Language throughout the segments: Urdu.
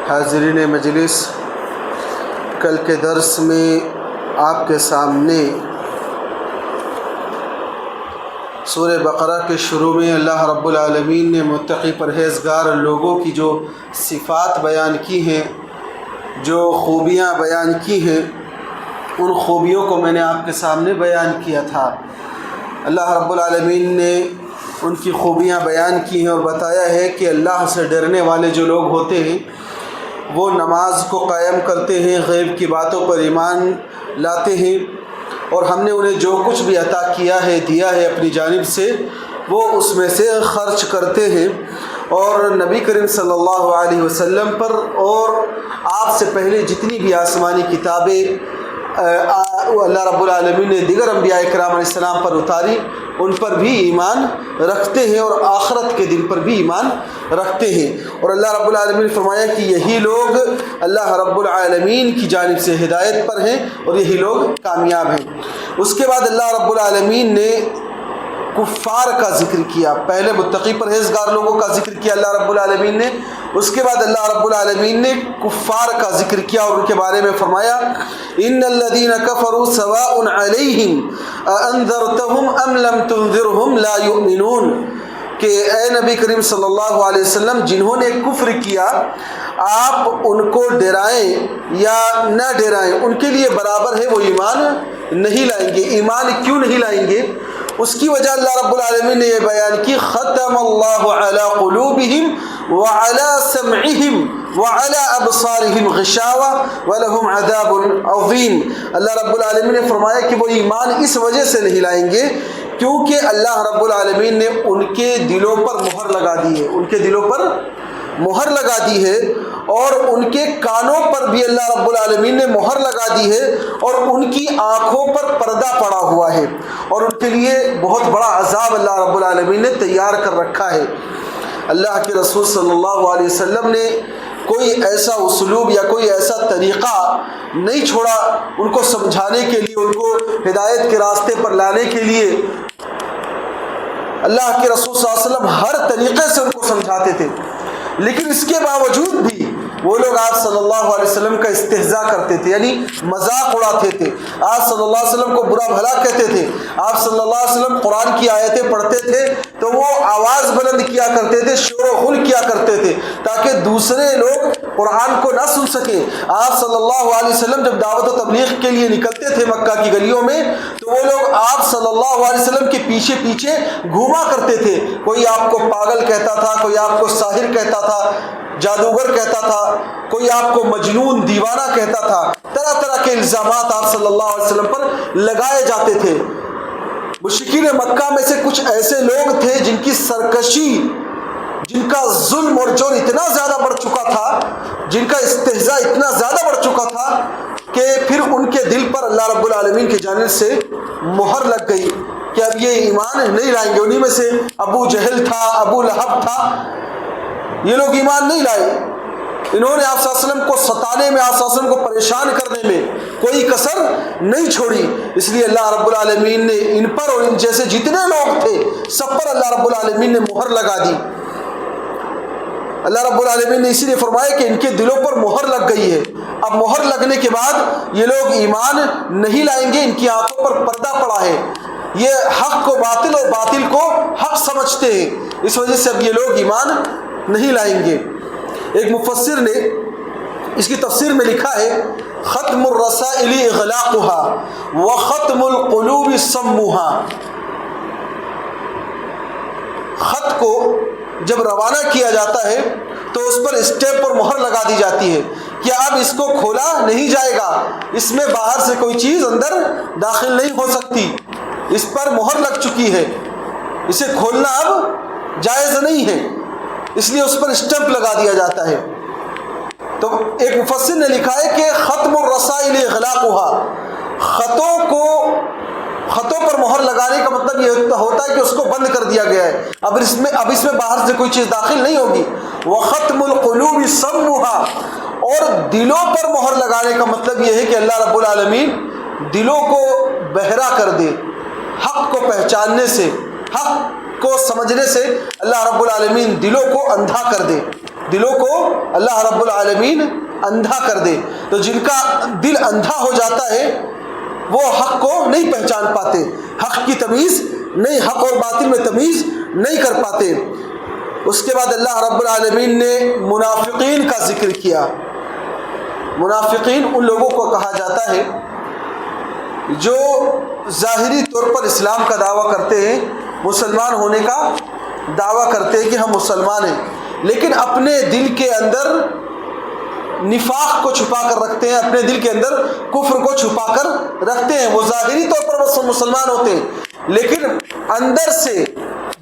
حاضرین مجلس، کل کے درس میں آپ کے سامنے سورہ بقرہ کے شروع میں اللہ رب العالمین نے متقی پرہیزگار لوگوں کی جو صفات بیان کی ہیں، جو خوبیاں بیان کی ہیں، ان خوبیوں کو میں نے آپ کے سامنے بیان کیا تھا۔ اللہ رب العالمین نے ان کی خوبیاں بیان کی ہیں اور بتایا ہے کہ اللہ سے ڈرنے والے جو لوگ ہوتے ہیں وہ نماز کو قائم کرتے ہیں، غیب کی باتوں پر ایمان لاتے ہیں، اور ہم نے انہیں جو کچھ بھی عطا کیا ہے، دیا ہے اپنی جانب سے، وہ اس میں سے خرچ کرتے ہیں، اور نبی کریم صلی اللہ علیہ وسلم پر اور آپ سے پہلے جتنی بھی آسمانی کتابیں اللہ رب العالمین نے دیگر انبیاء کرام علیہ السلام پر اتاری، ان پر بھی ایمان رکھتے ہیں، اور آخرت کے دن پر بھی ایمان رکھتے ہیں۔ اور اللہ رب العالمین نے فرمایا کہ یہی لوگ اللہ رب العالمین کی جانب سے ہدایت پر ہیں اور یہی لوگ کامیاب ہیں۔ اس کے بعد اللہ رب العالمین نے کفار کا ذکر کیا، پہلے متقی پرہیزگار لوگوں کا ذکر کیا اللہ رب العالمین نے، اس کے بعد اللہ رب العالمین نے کفار کا ذکر کیا اور ان کے بارے میں فرمایا ان الذین کفروا سواء علیہم اانذرتہم ام لم تنذرہم لا یؤمنون، کہ اے نبی کریم صلی اللہ علیہ وسلم، جنہوں نے کفر کیا آپ ان کو ڈرائیں یا نہ ڈرائیں، ان کے لیے برابر ہے، وہ ایمان نہیں لائیں گے۔ ایمان کیوں نہیں لائیں گے؟ اس کی وجہ اللہ رب العالمین نے یہ بیان کی، ختم اللہ علی قلوبہم وعلی سمعہم وعلی ابصارہم غشاوہ ولہم عذاب عظیم۔ اللہ رب العالمین نے فرمایا کہ وہ ایمان اس وجہ سے نہیں لائیں گے کیونکہ اللہ رب العالمین نے ان کے دلوں پر مہر لگا دی ہے، ان کے دلوں پر مہر لگا دی ہے، اور ان کے کانوں پر بھی اللہ رب العالمین نے مہر لگا دی ہے، اور ان کی آنکھوں پر پردہ پڑا ہوا ہے، اور ان کے لیے بہت بڑا عذاب اللہ رب العالمین نے تیار کر رکھا ہے۔ اللہ کے رسول صلی اللہ علیہ وسلم نے کوئی ایسا اسلوب یا کوئی ایسا طریقہ نہیں چھوڑا ان کو سمجھانے کے لیے، ان کو ہدایت کے راستے پر لانے کے لیے۔ اللہ کے رسول صلی اللہ علیہ وسلم ہر طریقے سے ان کو سمجھاتے تھے، لیکن اس کے باوجود بھی وہ لوگ آپ صلی اللہ علیہ وسلم کا استہزاء کرتے تھے، یعنی مذاق اڑاتے تھے، آپ صلی اللہ علیہ وسلم کو برا بھلا کہتے تھے۔ آپ صلی اللہ علیہ وسلم قرآن کی آیتیں پڑھتے تھے تو وہ آواز بلند کیا کرتے تھے، شور و غل کیا کرتے تھے تاکہ دوسرے لوگ قرآن کو نہ سن سکیں۔ آپ صلی اللہ علیہ وسلم جب دعوت و تبلیغ کے لیے نکلتے تھے مکہ کی گلیوں میں تو وہ لوگ آپ صلی اللہ علیہ وسلم کے پیچھے پیچھے گھوما کرتے تھے، کوئی آپ کو پاگل کہتا تھا، کوئی آپ کو ساحر کہتا تھا، جادوگر کہتا تھا، کوئی آپ کو مجنون دیوانہ کہتا تھا، طرح طرح کے الزامات آپ صلی اللہ علیہ وسلم پر لگائے جاتے تھے۔ مشرکین مکہ میں سے کچھ ایسے لوگ تھے جن کی سرکشی، جن کا ظلم اور جور اتنا زیادہ بڑھ چکا تھا، جن کا استہزاء اتنا زیادہ بڑھ چکا تھا کہ پھر ان کے دل پر اللہ رب العالمین کی جانب سے مہر لگ گئی کہ اب یہ ایمان نہیں لائیں گے۔ انہی میں سے ابو جہل تھا، ابو لہب تھا، یہ لوگ ایمان نہیں لائے۔ انہوں نے آپ صلی اللہ علیہ وسلم کو ستانے میں، آپ صلی اللہ علیہ وسلم کو پریشان کرنے میں کوئی کسر نہیں چھوڑی۔ اس لیے اللہ رب العالمین نے ان پر اور ان جیسے جتنے لوگ تھے سب پر اللہ رب العالمین نے مہر لگا دی۔ اللہ رب العالمین نے اسی لیے فرمایا کہ ان کے دلوں پر مہر لگ گئی ہے۔ اب مہر لگنے کے بعد یہ لوگ ایمان نہیں لائیں گے، ان کی آنکھوں پر پردہ پڑا ہے، یہ حق کو باطل اور باطل کو حق سمجھتے ہیں، اس وجہ سے اب یہ لوگ ایمان نہیں لائیں گے۔ ایک مفسر نے اس کی تفسیر میں لکھا ہے، ختم الرسائل اغلاقها وختم القلوب سمها، خط کو جب روانہ کیا جاتا ہے تو اس پر اسٹیمپ اور مہر لگا دی جاتی ہے کہ اب اس کو کھولا نہیں جائے گا، اس میں باہر سے کوئی چیز اندر داخل نہیں ہو سکتی، اس پر مہر لگ چکی ہے، اسے کھولنا اب جائز نہیں ہے، اس لیے اس پر اسٹیمپ لگا دیا جاتا ہے۔ تو ایک مفسر نے لکھا ہے کہ ختم الرسائل اغلاقها، خطوں پر مہر لگانے کا مطلب یہ ہوتا ہے کہ اس کو بند کر دیا گیا ہے، اب اس میں باہر سے کوئی چیز داخل نہیں ہوگی۔ وختم القلوب سمها، اور دلوں پر مہر لگانے کا مطلب یہ ہے کہ اللہ رب العالمین دلوں کو بہرا کر دے، حق کو پہچاننے سے، حق کو سمجھنے سے اللہ رب العالمین دلوں کو اندھا کر دے۔ دلوں کو اللہ رب العالمین اندھا کر دے. تو جن کا دل اندھا ہو جاتا ہے وہ حق کو نہیں پہچان پاتے, حق کی تمیز نہیں, حق اور باطل میں تمیز نہیں کر پاتے. اس کے بعد اللہ رب العالمین نے منافقین کا ذکر کیا. منافقین ان لوگوں کو کہا جاتا ہے جو ظاہری طور پر اسلام کا دعویٰ کرتے ہیں, مسلمان ہونے کا دعویٰ کرتے ہیں کہ ہم مسلمان ہیں, لیکن اپنے دل کے اندر نفاق کو چھپا کر رکھتے ہیں, اپنے دل کے اندر کفر کو چھپا کر رکھتے ہیں. وہ ظاہری طور پر مسلمان ہوتے ہیں لیکن اندر سے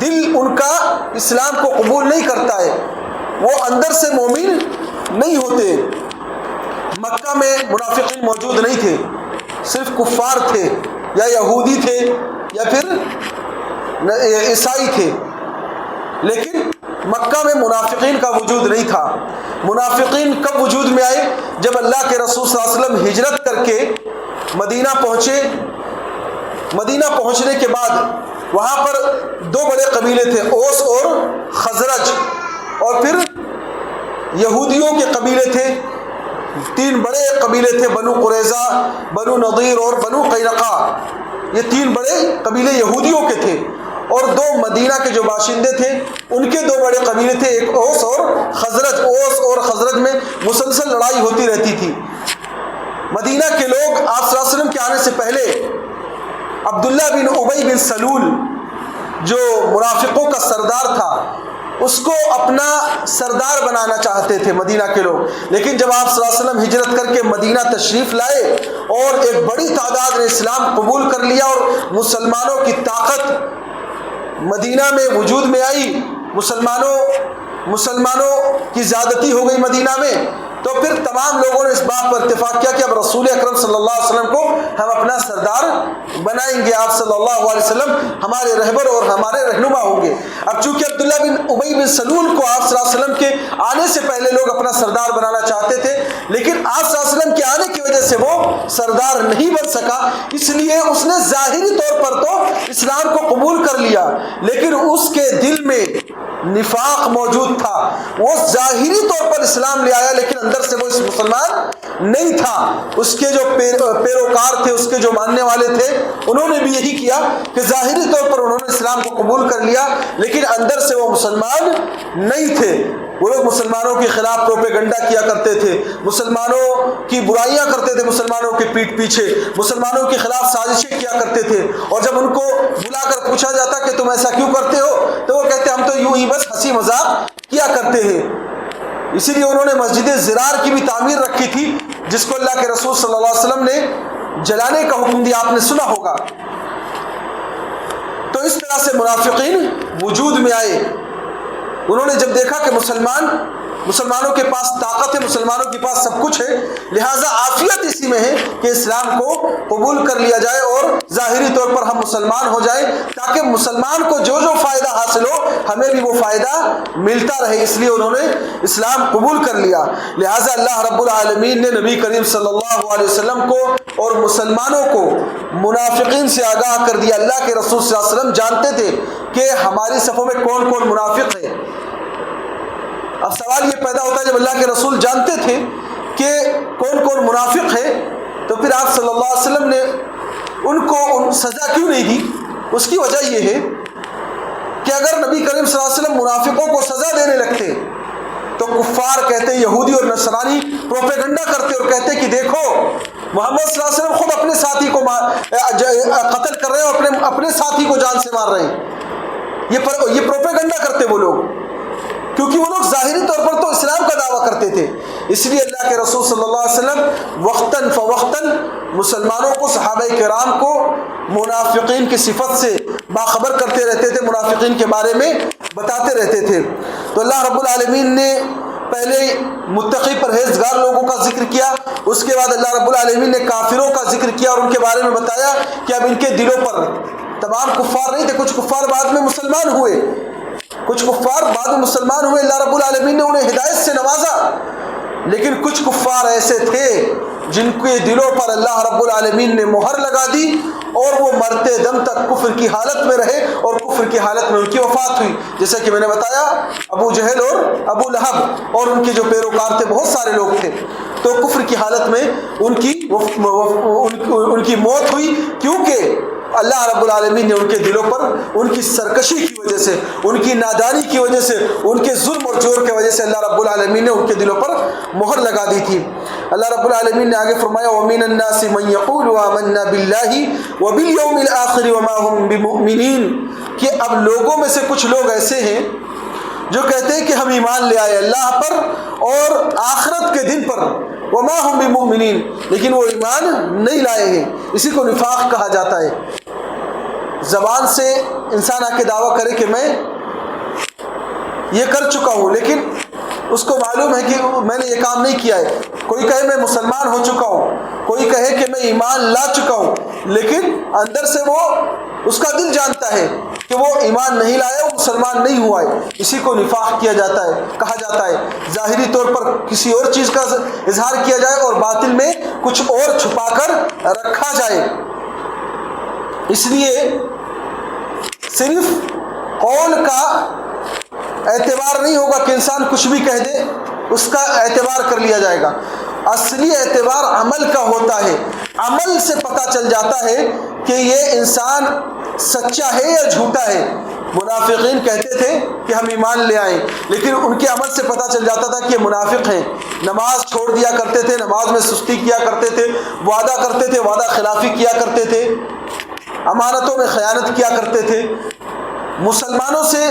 دل ان کا اسلام کو قبول نہیں کرتا ہے, وہ اندر سے مومن نہیں ہوتے. مکہ میں منافقین موجود نہیں تھے, صرف کفار تھے, یا یہودی تھے یا پھر عیسائی تھے, لیکن مکہ میں منافقین کا وجود نہیں تھا. منافقین کب وجود میں آئے؟ جب اللہ کے رسول صلی اللہ علیہ وسلم ہجرت کر کے مدینہ پہنچے. مدینہ پہنچنے کے بعد وہاں پر دو بڑے قبیلے تھے, اوس اور خزرج, اور پھر یہودیوں کے قبیلے تھے, تین بڑے قبیلے تھے, بنو قریظہ, بنو نضیر اور بنو قینقاع. یہ تین بڑے قبیلے یہودیوں کے تھے, اور دو مدینہ کے جو باشندے تھے ان کے دو بڑے قبیلے تھے, ایک اوس اور خزرج. اوس اور خزرج میں مسلسل لڑائی ہوتی رہتی تھی. مدینہ کے لوگ آپ صلی اللہ علیہ وسلم کے آنے سے پہلے عبداللہ بن ابی بن سلول جو منافقوں کا سردار تھا اس کو اپنا سردار بنانا چاہتے تھے مدینہ کے لوگ, لیکن جب آپ صلی اللہ علیہ وسلم ہجرت کر کے مدینہ تشریف لائے اور ایک بڑی تعداد نے اسلام قبول کر لیا اور مسلمانوں کی طاقت مدینہ میں وجود میں آئی, مسلمانوں کی زیادتی ہو گئی مدینہ میں, تو پھر تمام لوگوں نے اس بات پر اتفاق کیا کہ اب رسول اکرم صلی اللہ علیہ وسلم کو ہم اپنا سردار بنائیں گے, آپ صلی اللہ علیہ وسلم ہمارے رہبر اور ہمارے رہنما ہوں گے. اب چونکہ عبداللہ بن ابی بن سلول کو آپ صلی اللہ علیہ وسلم کے آنے سے پہلے لوگ اپنا سردار بنانا چاہتے تھے, لیکن آپ صلی اللہ علیہ وسلم کے آنے کی وجہ سے وہ سردار نہیں بن سکا, اس لیے اس نے ظاہری طور پر تو اسلام کو قبول کر لیا لیکن اس کے دل میں نفاق موجود تھا. وہ ظاہری طور پر اسلام لے آیا لیکن اندر سے وہ اس مسلمان نہیں تھا. اس کے جو پیروکار تھے, اس کے جو ماننے والے تھے, انہوں نے بھی یہی کیا کہ ظاہری طور پر انہوں نے اسلام کو قبول کر لیا لیکن اندر سے وہ مسلمان نہیں تھے. وہ لوگ مسلمانوں کے خلاف پروپیگنڈا کیا کرتے تھے, مسلمانوں کی برائیاں کرتے تھے, مسلمانوں کے پیٹھ پیچھے مسلمانوں کے خلاف سازشیں کیا کرتے تھے, اور جب ان کو بلا کر پوچھا جاتا کہ تم ایسا کیوں کرتے ہو تو وہ کہتے ہم تو یوں ہی بس ہنسی مذاق کیا کرتے ہیں. اسی لیے انہوں نے مسجد زرار کی بھی تعمیر رکھی تھی جس کو اللہ کے رسول صلی اللہ علیہ وسلم نے جلانے کا حکم دیا, آپ نے سنا ہوگا. تو اس طرح سے منافقین وجود میں آئے. انہوں نے جب دیکھا کہ مسلمانوں کے پاس طاقت ہے, مسلمانوں کے پاس سب کچھ ہے, لہٰذا عافیت اسی میں ہے کہ اسلام کو قبول کر لیا جائے اور ظاہری طور پر ہم مسلمان ہو جائیں تاکہ مسلمان کو جو جو فائدہ حاصل ہو ہمیں بھی وہ فائدہ ملتا رہے. اس لیے انہوں نے اسلام قبول کر لیا. لہٰذا اللہ رب العالمین نے نبی کریم صلی اللہ علیہ وسلم کو اور مسلمانوں کو منافقین سے آگاہ کر دیا. اللہ کے رسول صلی اللہ علیہ وسلم جانتے تھے کہ ہماری صفوں میں کون کون منافق ہے. اب سوال یہ پیدا ہوتا ہے جب اللہ کے رسول جانتے تھے کہ کون کون منافق ہے تو پھر آپ صلی اللہ علیہ وسلم نے ان کو سزا کیوں نہیں دی؟ اس کی وجہ یہ ہے کہ اگر نبی کریم صلی اللہ علیہ وسلم منافقوں کو سزا دینے لگتے تو کفار کہتے, یہودی اور نصرانی پروپیگنڈا کرتے اور کہتے کہ دیکھو محمد صلی اللہ علیہ وسلم خود اپنے ساتھی کو قتل کر رہے ہیں اور اپنے ساتھی کو جان سے مار رہے ہیں. یہ پروپیگنڈا کرتے وہ لوگ, کیونکہ وہ لوگ ظاہری طور پر تو اسلام کا دعویٰ کرتے تھے. اس لیے اللہ کے رسول صلی اللہ علیہ وسلم وقتاً فوقتاً مسلمانوں کو, صحابہ کرام کو منافقین کی صفت سے باخبر کرتے رہتے تھے, منافقین کے بارے میں بتاتے رہتے تھے. تو اللہ رب العالمین نے پہلے متقی پرہیزگار لوگوں کا ذکر کیا, اس کے بعد اللہ رب العالمین نے کافروں کا ذکر کیا اور ان کے بارے میں بتایا کہ اب ان کے دلوں پر, تمام کفار نہیں تھے, کچھ کفار بعد میں مسلمان ہوئے, اللہ رب العالمین نے انہیں ہدایت سے نوازا, لیکن کچھ کفار ایسے تھے جن کے دلوں پر اللہ رب العالمین نے مہر لگا دی اور وہ مرتے دم تک کفر کی حالت میں رہے اور کفر کی حالت میں ان کی وفات ہوئی. جیسا کہ میں نے بتایا ابو جہل اور ابو لہب اور ان کے جو پیروکار تھے بہت سارے لوگ تھے, تو کفر کی حالت میں ان کی موت ہوئی, کیونکہ اللہ رب العالمین نے ان کے دلوں پر ان کی سرکشی کی وجہ سے, ان کی نادانی کی وجہ سے, ان کے ظلم اور جور کی وجہ سے اللہ رب العالمین نے ان کے دلوں پر مہر لگا دی تھی. اللہ رب العالمین نے آگے فرمایا وَمِنَ النَّاسِ مَن يَقُولُ آمَنَّا بِاللَّهِ وَبِالْيَوْمِ الْآخِرِ وَمَا هُمْ بِمُؤْمِنِينَ کہ اب لوگوں میں سے کچھ لوگ ایسے ہیں جو کہتے ہیں کہ ہم ایمان لے آئے اللہ پر اور آخرت کے دن پر, وما ہم بمؤمنین, لیکن وہ ایمان نہیں لائے ہیں. اسی کو نفاق کہا جاتا ہے. زبان سے انسان آ کے دعویٰ کرے کہ میں یہ کر چکا ہوں, لیکن اس کو معلوم ہے کہ میں نے یہ کام نہیں کیا ہے. کوئی کہے میں مسلمان ہو چکا ہوں, کوئی کہے کہ میں ایمان لا چکا ہوں, لیکن اندر سے وہ اس کا دل جانتا ہے کہ وہ ایمان نہیں لایا, وہ مسلمان نہیں ہوا ہے. اسی کو نفاق کیا جاتا ہے, کہا جاتا ہے. ظاہری طور پر کسی اور چیز کا اظہار کیا جائے اور باطن میں کچھ اور چھپا کر رکھا جائے. اس لیے صرف قول کا اعتبار نہیں ہوگا کہ انسان کچھ بھی کہہ دے اس کا اعتبار کر لیا جائے گا. اصلی اعتبار عمل کا ہوتا ہے. عمل سے پتہ چل جاتا ہے کہ یہ انسان سچا ہے یا جھوٹا ہے. منافقین کہتے تھے کہ ہم ایمان لے آئیں, لیکن ان کے عمل سے پتہ چل جاتا تھا کہ یہ منافق ہیں. نماز چھوڑ دیا کرتے تھے, نماز میں سستی کیا کرتے تھے, وعدہ کرتے تھے, وعدہ خلافی کیا کرتے تھے, امانتوں میں خیانت کیا کرتے تھے. مسلمانوں سے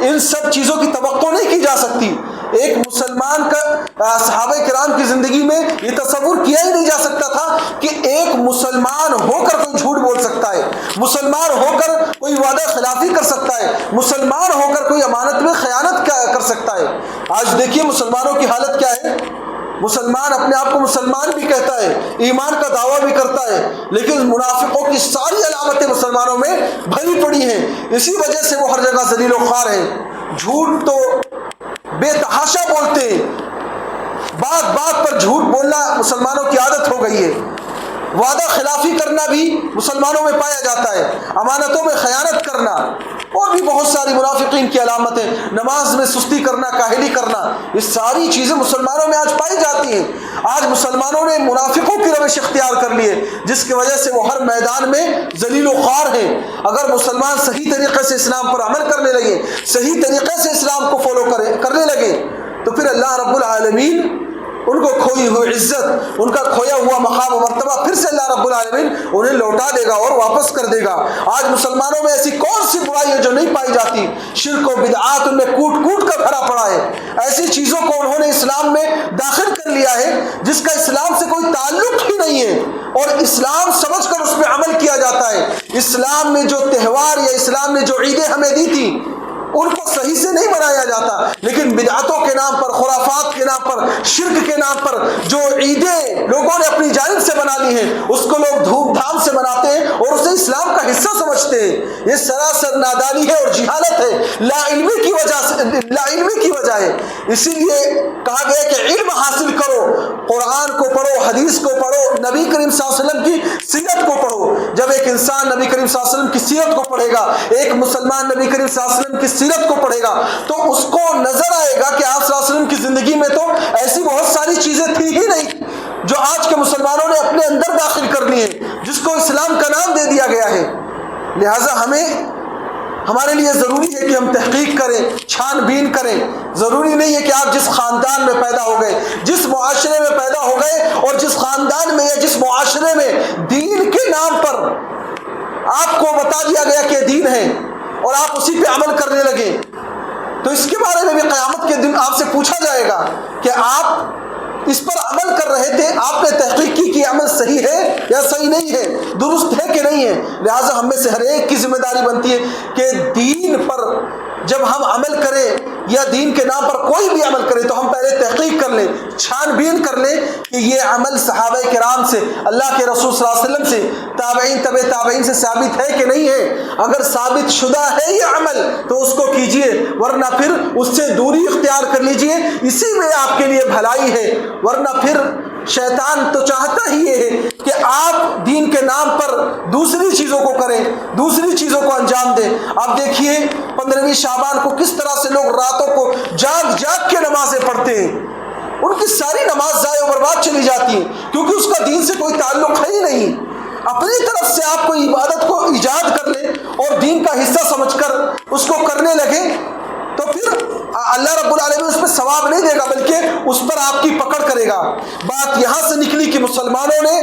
ان سب چیزوں کی توقع نہیں کی جا سکتی. ایک مسلمان کا صحابہ کرام کی زندگی میں یہ تصور کیا ہی نہیں جا سکتا تھا کہ ایک مسلمان ہو کر کوئی جھوٹ بول سکتا ہے, مسلمان ہو کر کوئی وعدہ خلافی کر سکتا ہے, مسلمان ہو کر کوئی امانت میں خیانت کر سکتا ہے. آج دیکھیے مسلمانوں کی حالت کیا ہے. مسلمان اپنے آپ کو مسلمان بھی کہتا ہے, ایمان کا دعویٰ بھی کرتا ہے, لیکن منافقوں کی ساری علامتیں مسلمانوں میں بھری پڑی ہیں. اسی وجہ سے وہ ہر جگہ ذلیل و خوار ہیں. جھوٹ تو بے تحاشا بولتے ہیں, بات بات پر جھوٹ بولنا مسلمانوں کی عادت ہو گئی ہے. وعدہ خلافی کرنا بھی مسلمانوں میں پایا جاتا ہے, امانتوں میں خیانت کرنا, اور بھی بہت ساری منافقین کی علامتیں, نماز میں سستی کرنا, کاہلی کرنا, یہ ساری چیزیں مسلمانوں میں آج پائی جاتی ہیں. آج مسلمانوں نے منافقوں کی روش اختیار کر لی ہے, جس کی وجہ سے وہ ہر میدان میں ذلیل و خوار ہیں. اگر مسلمان صحیح طریقے سے اسلام پر عمل کرنے لگے, صحیح طریقے سے اسلام کو فالو کرنے لگے, تو پھر اللہ رب العالمین ان کو کھوئی ہوئی عزت, ان کا کھویا ہوا مقام و مرتبہ پھر سے اللہ رب العالمین انہیں لوٹا دے گا اور واپس کر دے گا. آج مسلمانوں میں ایسی کون سی برائی ہے جو نہیں پائی جاتی؟ شرک و بدعات ان میں کوٹ کوٹ کر بھرا پڑا ہے. ایسی چیزوں کو انہوں نے اسلام میں داخل کر لیا ہے جس کا اسلام سے کوئی تعلق ہی نہیں ہے, اور اسلام سمجھ کر اس پہ عمل کیا جاتا ہے. اسلام نے جو تہوار یا اسلام نے جو عیدیں ہمیں دی تھی ان کو صحیح سے نہیں منایا جاتا, لیکن بدعتوں کے نام پر, خرافات کے نام پر, شرک کے نام پر جو عیدیں لوگوں نے اپنی جانب سے بنا لی ہیں اس کو لوگ دھوم دھام سے مناتے ہیں اور اسے اسلام کا حصہ سمجھتے ہیں. یہ سراسر نادانی ہے اور جہالت ہے, لا علمی کی وجہ ہے. اسی لیے کہا گیا کہ علم حاصل کرو, قرآن کو پڑھو, حدیث کو پڑھو, نبی کریم صلی اللہ علیہ وسلم کی سیرت کو پڑھو. جب ایک انسان نبی کریم صلی اللہ علیہ وسلم کی سیرت کو پڑھے گا, ایک مسلمان نبی کریم صلی اللہ علیہ وسلم کی سیرت کو پڑھے گا, تو اس کو نظر آئے گا کہ آپ صلی اللہ علیہ وسلم کی زندگی میں تو ایسی بہت ساری چیزیں تھی ہی نہیں جو آج کے مسلمانوں نے اپنے اندر داخل کر لی ہیں, جس کو اسلام کا نام دے دیا گیا ہے. لہٰذا ہمارے لیے ضروری ہے کہ ہم تحقیق کریں, چھان بین کریں. ضروری نہیں ہے کہ آپ جس خاندان میں پیدا ہو گئے, جس معاشرے میں پیدا ہو گئے, اور جس خاندان میں یا جس معاشرے میں دین کے نام پر آپ کو بتا دیا گیا کہ دین ہے اور آپ اسی پہ عمل کرنے لگے, تو اس کے بارے میں بھی قیامت کے دن آپ سے پوچھا جائے گا کہ آپ اس پر عمل کر رہے تھے, آپ نے تحقیق کی کہ عمل صحیح ہے یا صحیح نہیں ہے, درست ہے کہ نہیں ہے. لہٰذا ہم میں سے ہر ایک کی ذمہ داری بنتی ہے کہ دین پر جب ہم عمل کریں یا دین کے نام پر کوئی بھی عمل کریں تو ہم پہلے تحقیق کر لیں, چھان بین کر لیں کہ یہ عمل صحابہ کرام سے, اللہ کے رسول صلی اللہ علیہ وسلم سے, تابعین تبع تابعین سے ثابت ہے کہ نہیں ہے. اگر ثابت شدہ ہے یہ عمل تو اس کو کیجئے, ورنہ پھر اس سے دوری اختیار کر لیجئے, اسی میں آپ کے لیے بھلائی ہے. ورنہ پھر شیطان تو چاہتا ہی یہ ہے کہ آپ دین کے نام پر دوسری چیزوں کو کریں، دوسری چیزوں کو انجام دیں۔ آپ دیکھیے 15ویں شعبان کو کس طرح سے لوگ راتوں کو جاگ جاگ کے نمازیں پڑھتے ہیں، ان کی ساری نماز ضائع و برباد چلی جاتی ہے، کیونکہ اس کا دین سے کوئی تعلق ہے ہی نہیں۔ اپنی طرف سے آپ کوئی عبادت کو ایجاد کر لیں اور دین کا حصہ سمجھ کر اس کو کرنے لگے تو پھر اللہ رب العالمین اس پہ ثواب نہیں دے گا، بلکہ اس پر آپ کی پکڑ کرے گا۔ بات یہاں سے نکلی کہ مسلمانوں نے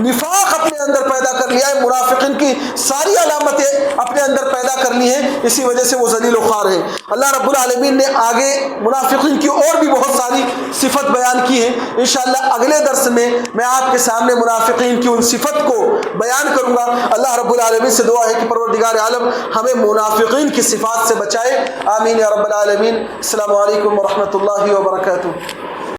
نفاق اپنے اندر پیدا کر لیا ہے، منافقین کی ساری علامتیں اپنے اندر پیدا کر لی ہیں، اسی وجہ سے وہ ذلیل و خوار ہیں۔ اللہ رب العالمین نے آگے منافقین کی اور بھی بہت ساری صفت بیان کی ہے۔ انشاءاللہ اگلے درس میں آپ کے سامنے منافقین کی ان صفت کو بیان کروں گا۔ اللہ رب العالمین سے دعا ہے کہ پروردگار عالم ہمیں منافقین کی صفات سے بچائے، آمین یا رب العالمین۔ السلام علیکم ورحمۃ اللہ وبرکاتہ۔